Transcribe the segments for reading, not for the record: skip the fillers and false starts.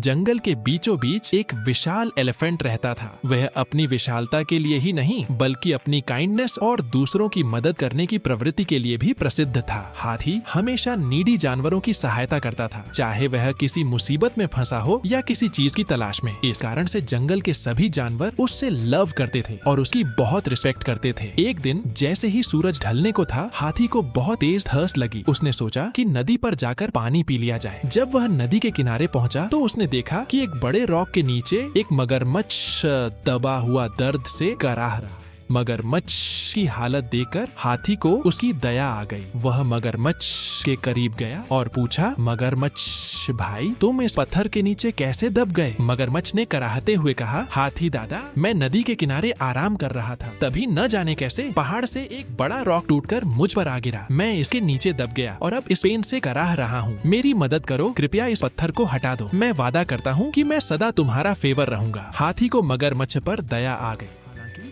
जंगल के बीचों बीच एक विशाल एलिफेंट रहता था। वह अपनी विशालता के लिए ही नहीं बल्कि अपनी काइंडनेस और दूसरों की मदद करने की प्रवृत्ति के लिए भी प्रसिद्ध था। हाथी हमेशा नीडी जानवरों की सहायता करता था, चाहे वह किसी मुसीबत में फंसा हो या किसी चीज की तलाश में। इस कारण से जंगल के सभी जानवर उससे लव करते थे और उसकी बहुत रिस्पेक्ट करते थे। एक दिन जैसे ही सूरज ढलने को था, हाथी को बहुत तेज थर्स्ट लगी। उसने सोचा कि नदी पर जाकर पानी पी लिया जाए। जब वह नदी के किनारे पहुंचा तो उसने देखा कि एक बड़े रॉक के नीचे एक मगरमच्छ दबा हुआ दर्द से कराह रहा। मगरमच्छ की हालत देखकर हाथी को उसकी दया आ गई। वह मगरमच्छ के करीब गया और पूछा, मगरमच्छ भाई, तुम इस पत्थर के नीचे कैसे दब गए? मगरमच्छ ने कराहते हुए कहा, हाथी दादा, मैं नदी के किनारे आराम कर रहा था, तभी न जाने कैसे पहाड़ से एक बड़ा रॉक टूटकर मुझ पर आ गिरा। मैं इसके नीचे दब गया और अब इस पेन से कराह रहा हूँ। मेरी मदद करो, कृपया इस पत्थर को हटा दो। मैं वादा करता हूँ कि मैं सदा तुम्हारा फेवर रहूंगा। हाथी को मगरमच्छ पर दया आ गई।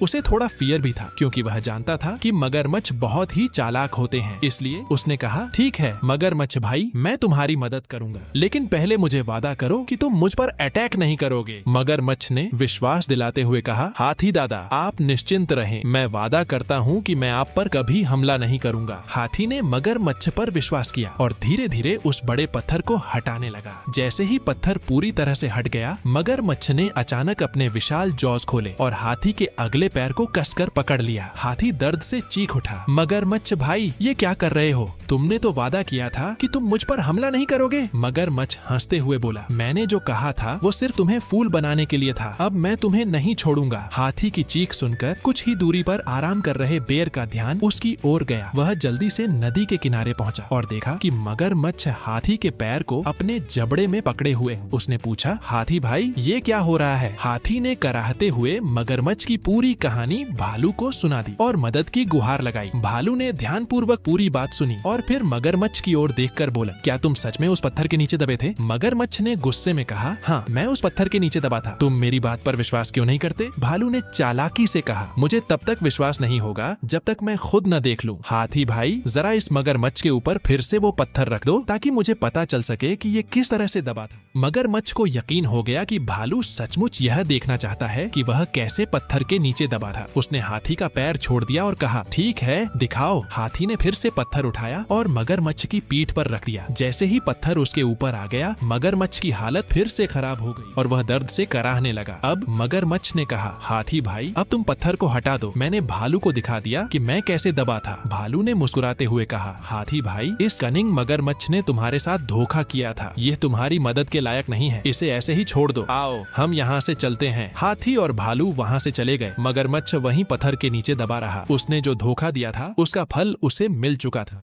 उसे थोड़ा फियर भी था क्योंकि वह जानता था कि मगरमच्छ बहुत ही चालाक होते हैं। इसलिए उसने कहा, ठीक है मगरमच्छ भाई, मैं तुम्हारी मदद करूंगा, लेकिन पहले मुझे वादा करो कि तुम मुझ पर अटैक नहीं करोगे। मगरमच्छ ने विश्वास दिलाते हुए कहा, हाथी दादा, आप निश्चिंत रहें, मैं वादा करता हूँ कि मैं आप पर कभी हमला नहीं करूंगा। हाथी ने मगरमच्छ पर विश्वास किया और धीरे धीरे उस बड़े पत्थर को हटाने लगा। जैसे ही पत्थर पूरी तरह से हट गया, मगरमच्छ ने अचानक अपने विशाल जॉज खोले और हाथी के अगले पैर को कसकर पकड़ लिया। हाथी दर्द से चीख उठा, मगरमच्छ भाई, ये क्या कर रहे हो? तुमने तो वादा किया था कि तुम मुझ पर हमला नहीं करोगे। मगरमच्छ हंसते हुए बोला, मैंने जो कहा था वो सिर्फ तुम्हें फूल बनाने के लिए था। अब मैं तुम्हें नहीं छोड़ूंगा। हाथी की चीख सुनकर कुछ ही दूरी पर आराम कर रहे बेर का ध्यान उसकी ओर गया। वह जल्दी से नदी के किनारे पहुंचा और देखा कि मगरमच्छ हाथी के पैर को अपने जबड़े में पकड़े हुए। उसने पूछा, हाथी भाई, ये क्या हो रहा है? हाथी ने कराहते हुए मगरमच्छ की पूरी कहानी भालू को सुना दी और मदद की गुहार लगाई। भालू ने ध्यानपूर्वक पूरी बात सुनी और फिर मगरमच्छ की ओर देखकर बोला, क्या तुम सच में उस पत्थर के नीचे दबे थे? मगरमच्छ ने गुस्से में कहा, हाँ, मैं उस पत्थर के नीचे दबा था। तुम मेरी बात पर विश्वास क्यों नहीं करते? भालू ने चालाकी से कहा, मुझे तब तक विश्वास नहीं होगा जब तक मैं खुद न देख लूं। हाथी भाई, जरा इस मगरमच्छ के ऊपर फिर से वो पत्थर रख दो ताकि मुझे पता चल सके कि ये किस तरह से दबा था। मगरमच्छ को यकीन हो गया कि भालू सचमुच यह देखना चाहता है कि वह कैसे पत्थर के नीचे दबा था। उसने हाथी का पैर छोड़ दिया और कहा, ठीक है, दिखाओ। हाथी ने फिर से पत्थर उठाया और मगरमच्छ की पीठ पर रख दिया। जैसे ही पत्थर उसके ऊपर आ गया, मगरमच्छ की हालत फिर से खराब हो गई और वह दर्द से कराहने लगा। अब मगरमच्छ ने कहा, हाथी भाई, अब तुम पत्थर को हटा दो। मैंने भालू को दिखा दिया कि मैं कैसे दबा था। भालू ने मुस्कुराते हुए कहा, हाथी भाई, इस कनिंग मगरमच्छ ने तुम्हारे साथ धोखा किया था। यह तुम्हारी मदद के लायक नहीं है, इसे ऐसे ही छोड़ दो। आओ, हम यहाँ से चलते हैं। हाथी और भालू वहाँ से चले गए। मगरमच्छ वहीं पत्थर के नीचे दबा रहा। उसने जो धोखा दिया था उसका फल उसे मिल चुका था।